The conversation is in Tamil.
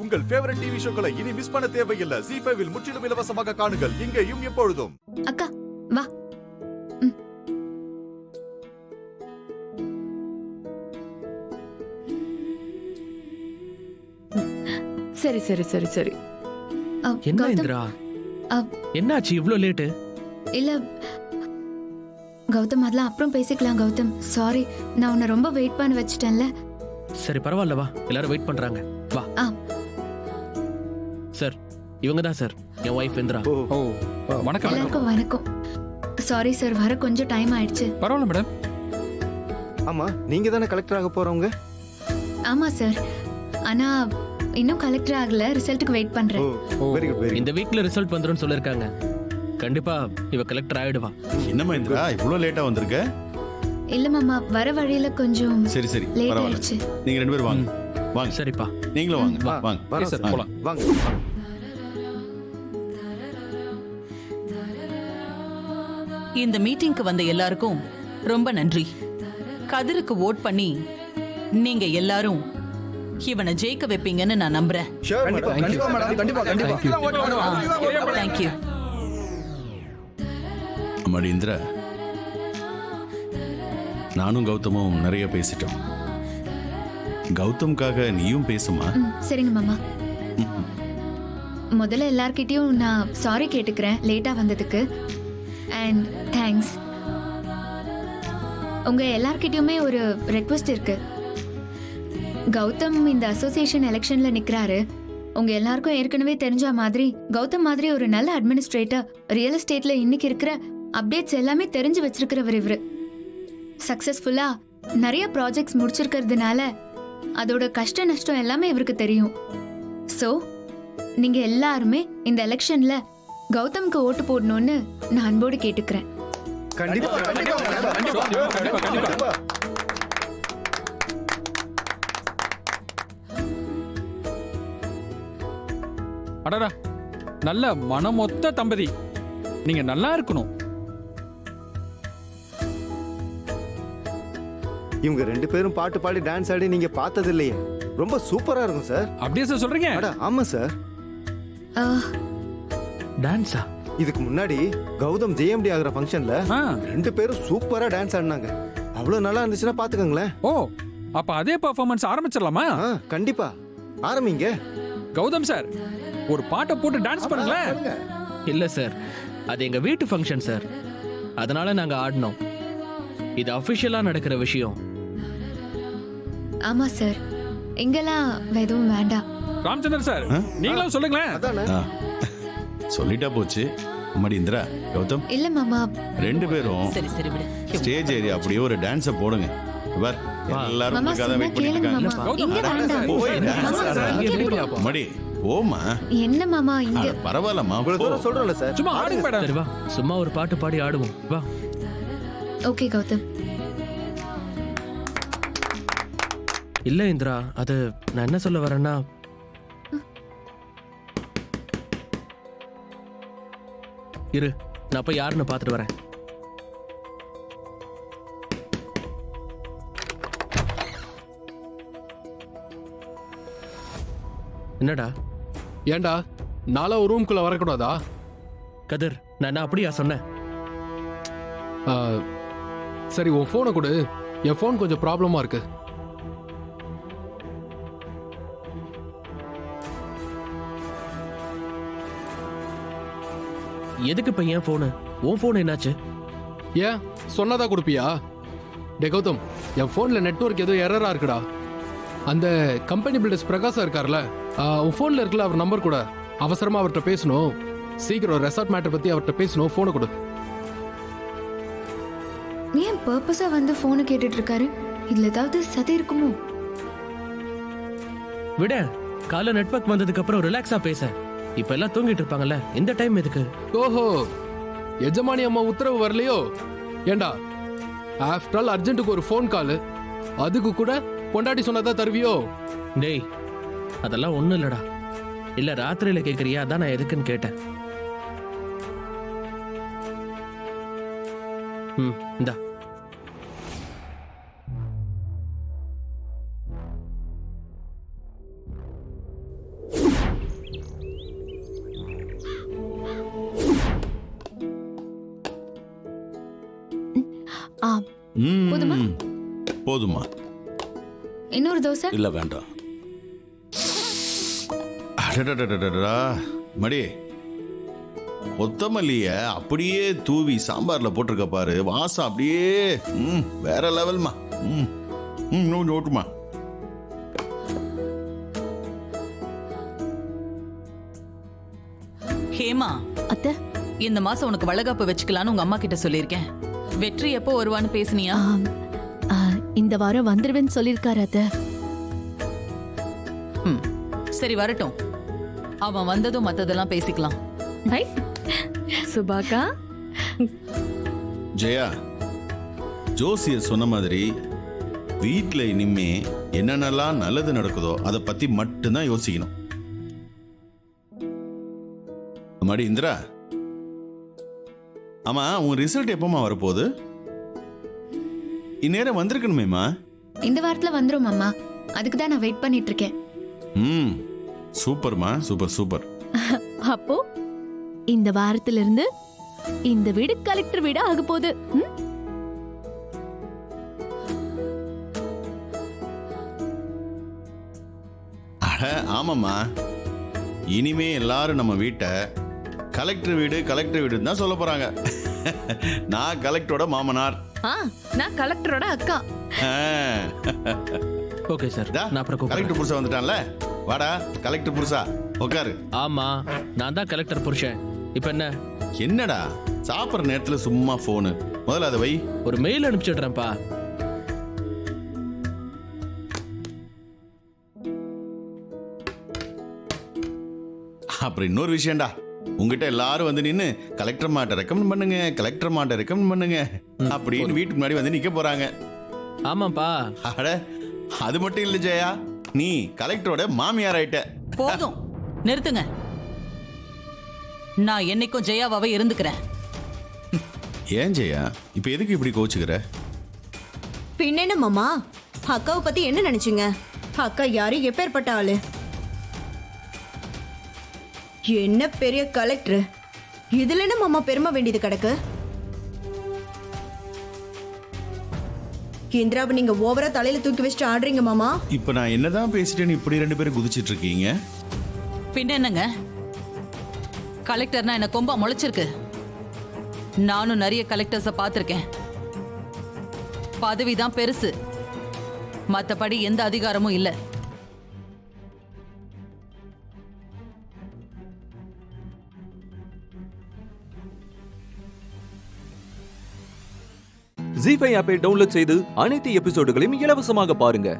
உங்கள் ஃபேவரட் டிவி ஷோக்களை இனி மிஸ் பண்ண தேவையில்லை. ZEE5 இல் முற்றிலும் இலவசமாக காணுங்கள், இங்கேயும் எப்பொழுதும். அக்கா வா. சரி சரி சரி சரி. என்ன கௌதம், இந்திரா, என்னாச்சு இவ்ளோ லேட்டு? இல்ல கௌதம், அதெல்லாம் அப்புறம் பேசிக்கலாம். கௌதம் சாரி, நான் உன்னை ரொம்ப வெயிட் பண்ண வச்சிட்டேன்ல. சரி பரவாயில்ல, வா, எல்லாரும் வெயிட் பண்றாங்க, வா. சார், இவங்க தான் சார் என் ஒய்ஃப் இந்திரா. ஓ வணக்கம். எல்லாருக்கும் வணக்கம். சாரி சார், வர கொஞ்சம் டைம் ஆயிடுச்சு. பரவாயில்ல மேடம். ஆமா, நீங்க தானே கலெக்டர் ஆக போறவங்க? ஆமா சார், ஆனா இன்னும் கலெக்டர் ஆகல, ரிசல்ட்டுக்கு வெயிட் பண்றேன். வெரி குட் வெரி இந்த வீக்ல ரிசல்ட் வந்துரும்னு சொல்லிருக்காங்க. கண்டிப்பா இவ கலெக்டர் ஆயிடுவா. என்னம்மா இந்திரா இவ்வளவு லேட்டா வந்திருக்க? இல்ல மாமா, வர வழியில கொஞ்சம் சரி சரி லேட் பரவாயில்ல. ஆயிடுச்சு. நீங்க ரெண்டு பேரும் வாங்க வாங்க. சரிப்பா. நீங்களும் வாங்க வாங்க. வரோம் சார், சார், போலாம். வாங்க. இந்த மீட்டிங்க்கு வந்த எல்லாருக்கும் ரொம்ப நன்றி. கதிருக்கு ஓட் பண்ணி நீங்க எல்லாரும் இவனை ஜெயிக்க வைப்பீங்கன்னு நான் நம்புறேன். Sure, madam. கண்டிப்பா மேடம், கண்டிப்பா கண்டிப்பா. தேங்க்யூ. அம்மாடி இந்திரா, நானும் கௌதமும் நிறைய பேசிட்டோம். கௌதம்காக நீயும் பேசுமா? சரிங்க மாமா. முதல்ல எல்லார்கிட்டயும் நான் சாரி கேட்டுக்கிறேன் லேட்டா வந்ததுக்கு. And thanks. உங்க எல்லார்கிட்டயுமே ஒரு ரெக்வெஸ்ட் இருக்கு. கௌதம் இந்த அசோசியேஷன் எலெக்ஷன்ல நிக்கிறாரு. உங்க எல்லாருக்கும் ஏற்கனவே தெரிஞ்ச மாதிரி கௌதம் மாதிரி ஒரு நல்ல அட்மினிஸ்ட்ரேட்டர், ரியல் எஸ்டேட்ல இன்னைக்கு இருக்கிற அப்டேட்ஸ் எல்லாமே தெரிஞ்சு வச்சிருக்கிறவர் இவரு. சக்சஸ்ஃபுல்லா நிறைய ப்ராஜெக்ட்ஸ் முடிச்சிருக்கிறதுனால அதோட கஷ்ட நஷ்டம் எல்லாமே இவருக்கு தெரியும். சோ நீங்க எல்லாருமே இந்த எலெக்ஷன்ல கௌதம்க்கு ஓட்டு போடணும்னு நான் அன்போடு கேட்டுக்கிறேன். கண்டிப்பா கண்டிப்பா கண்டிப்பா கண்டிப்பா. அடடா, நல்ல மனமொத்த தம்பதி. நீங்க நல்லா இருக்கணும். இவங்க ரெண்டு பேரும் பாட்டு பாடி டான்ஸ் ஆடி நீங்க பார்த்தது இல்லையே, ரொம்ப சூப்பரா இருக்கும் சார். அப்படியே சார் சொல்றீங்க? அட ஆமா சார். டான்ஸா? இதுக்கு முன்னாடி கௌதம் ஜேஎம்டி ஆகிற ஃபங்க்ஷன்ல ஆ. ரெண்டு பேரும் சூப்பரா டான்ஸ் ஆடினாங்க. அவ்வளவு நல்லா இருந்துச்சுன்னா பாத்துக்கோங்களேன். ஓ, அப்ப அதே பெர்ஃபார்மன்ஸ் ஆரம்பிச்சிடலாமா? கண்டிப்பா ஆரம்பிங்க. கௌதம் சார், ஒரு பாட்டை போட்டு டான்ஸ் பண்ணுங்களேன். இல்ல சார், அது எங்க வீட்டு ஃபங்க்ஷன் சார், அதனால நாங்க ஆடினோம். இது அபிஷியலா நடக்கிற விஷயம். ஆமா சார், இங்கெல்லாம் எதுவும் வேண்டாம். ராமச்சந்திரன் சார், நீங்களும் சொல்லுங்களேன். அதானே. சொல்லிட்டா போச்சு. அம்மாடி இந்திரா, கௌதம் இல்ல மாமா, ரெண்டு பேரும் சரி சரி விடு. ஸ்டேஜ் ஏரியா அப்படியே ஒரு டான்ஸ போடுங்க. பார், எல்லாரும் மாமா உங்களுக்காக சொன்னா வெயிட் பண்ணிட்டு கேளுங்க இருக்காங்க. மாமா. கௌதம், இங்க அதான் வேண்டாம். போய் dance மாமா, ஆடுறா. இங்க இங்க விடு. போய் அம்மாடி ஓமா. என்ன மாமா இங்க? அட, பரவாயில்லம்மா. இவ்வளவு தூரம் சொல்றோம்ல சார். சும்மா ஆடுங்க மேடம். சரி வா, சும்மா ஒரு பாட்டு பாடி ஆடுவோம், வா. ஓகே கௌதம். இல்ல இந்திரா, அது நான் என்ன சொல்ல வரேன்னா, இரு, நான் போய் யாருன்னு பார்த்துட்டு வரேன். என்னடா ஏண்டா நாளா ஒரு ரூம்குள்ள வரக்கூடாதா? கதிர், நான் என்ன அப்படியா சொன்னேன்? ஆ, சரி உன் ஃபோனை கொடு, என் ஃபோன் கொஞ்சம் ப்ராப்ளமா இருக்கு. எதுக்கு இப்ப என் போனு? உன் போன் என்னாச்சு? ஏன் சொன்னதா கொடுப்பியா? டே கௌதம், என் ஃபோன்ல நெட்வொர்க் ஏதோ எரரா இருக்குடா. அந்த கம்பெனி பில்டர்ஸ் பிரகாசா இருக்கார்ல, உன் ஃபோன்ல இருக்குல்ல அவர் நம்பர் கூட, அவசரமா அவர்கிட்ட பேசணும். சீக்கிரம் ரெசார்ட் மேட்டர் பத்தி அவர்கிட்ட பேசணும், ஃபோனை கொடு. ஏன் பர்பஸா வந்து போனை கேட்டுட்டு இருக்காரு? இதுல ஏதாவது சதி இருக்குமோ? விட, காலைல நெட்வொர்க் வந்ததுக்கு அப்புறம் ரிலாக்ஸா பேச. இப்ப எல்லாம் தூங்கிட்டு இருப்பாங்கல்ல, இந்த டைம் எதுக்கு? ஓஹோ, எஜமானி அம்மா உத்தரவு வரலையோ? ஏண்டா ஆஃப்டர் ஆல் அர்ஜென்ட்டுக்கு ஒரு ஃபோன் கால், அதுக்கு கூட பொண்டாட்டி சொன்னதா தருவியோ? டேய், அதெல்லாம் ஒண்ணும் இல்லடா. இல்ல ராத்திரியில கேக்குறியா? அதான் நான் எதுக்குன்னு கேட்டேன். இந்தா. ஆ போதுமா? போதுமா? இன்னொரு தோசை? இல்ல வேண்டாம். அடடடடடடா. மடி, கொத்தமல்லிய அப்படியே தூவி சாம்பார்ல போட்டிருக்க பாரு, வாசம் அப்படியே வேற லெவல்மா. இன்னும் ஓட்டுமா? ஹேமா, அத்தை இந்த மாசம் உனக்கு வளகாப்பு வச்சுக்கலான்னு உங்க அம்மா கிட்ட சொல்லியிருக்கேன். வெற்றி எப்போ வருவான்னு பேசுனியா? இந்த வாரம் வந்துருவேன்னு சொல்லிருக்காரு அத்தை. சரி, வரட்டும். அவன் வந்ததும் மத்ததெல்லாம் பேசிக்கலாம். ஹை சுபாக்கா. ஜெயா, ஜோசியர் சொன்ன மாதிரி வீட்ல இனிமே என்னென்னலாம் நல்லது நடக்குதோ அதை பத்தி மட்டும்தான் யோசிக்கணும். மடி இந்திரா, ஆமா உன் ரிசல்ட் எப்பமா வரப்போகுது? இந்நேரம் வந்திருக்கணுமேமா. இந்த வாரத்துல வந்துரும் அம்மா. அதுக்கு தான் நான் வெயிட் பண்ணிட்டு இருக்கேன். சூப்பர்மா, சூப்பர் சூப்பர். அப்போ இந்த வாரத்துல இருந்து இந்த வீடு கலெக்டர் வீடா ஆக போகுது. அட ஆமாம்மா, இனிமே எல்லாரும் நம்ம வீட்டை கலெக்டர் வீடு தான் சொல்ல போறாங்க. நான் கலெக்டரோட மாமனார். நான் கலெக்டரோட அக்கா. ஓகே சார், நான் அப்புறம் கூப்பிடுறேன். கலெக்டர் புருஷா வந்துட்டான்ல, வாடா கலெக்டர் புருஷா உட்காரு. ஆமா, நான் தான் கலெக்டர் புருஷன். இப்போ என்ன? என்னடா சாப்பிட்ற நேரத்துல சும்மா போனு? முதல்ல அதை வை. ஒரு மெயில் அனுப்பிச்சுடுறேன்ப்பா. அப்புறம் இன்னொரு விஷயம்டா, உங்ககிட்ட எல்லாரும் வந்து நின்று கலெக்டர் மாட்ட ரெக்கமெண்ட் பண்ணுங்க அப்படின்னு வீட்டுக்கு முன்னாடி வந்து நிக்க போறாங்க. ஆமாப்பா. அட அது மட்டும் இல்ல ஜெயா, நீ கலெக்டரோட மாமியார் ஆயிட்ட. போதும், நிறுத்துங்க. நான் என்னைக்கும் ஜெயாவாவே இருந்துக்கிறேன். ஏன் ஜெயா இப்ப எதுக்கு இப்படி கோச்சுக்கிற? பின்னென்ன மாமா, அக்காவை பத்தி என்ன நினைச்சீங்க? அக்கா யாரு, எப்பேற்பட்ட ஆளு? என்ன பெரிய கலெக்டர், இதுல என்ன மாமா பெருமை வேண்டியது கிடக்கு? இந்திராவை நீங்க ஓவரா தலையில தூக்கி வச்சுட்டு ஆடுறீங்க மாமா. இப்ப நான் என்னதான் பேசிட்டேன்னு இப்படி ரெண்டு பேரும் குதிச்சிட்டு இருக்கீங்க? பின்ன என்னங்க, கலெக்டர்னா என்ன கொம்பா முளைச்சிருக்கு. நானும் நிறைய கலெக்டர்ஸ பார்த்திருக்கேன். பதவிதான் பெருசு, மத்தபடி எந்த அதிகாரமும் இல்ல. ஜீ5 ஆப்பை டவுன்லோட் செய்து அனைத்து எபிசோடுகளையும் இலவசமாக பாருங்க.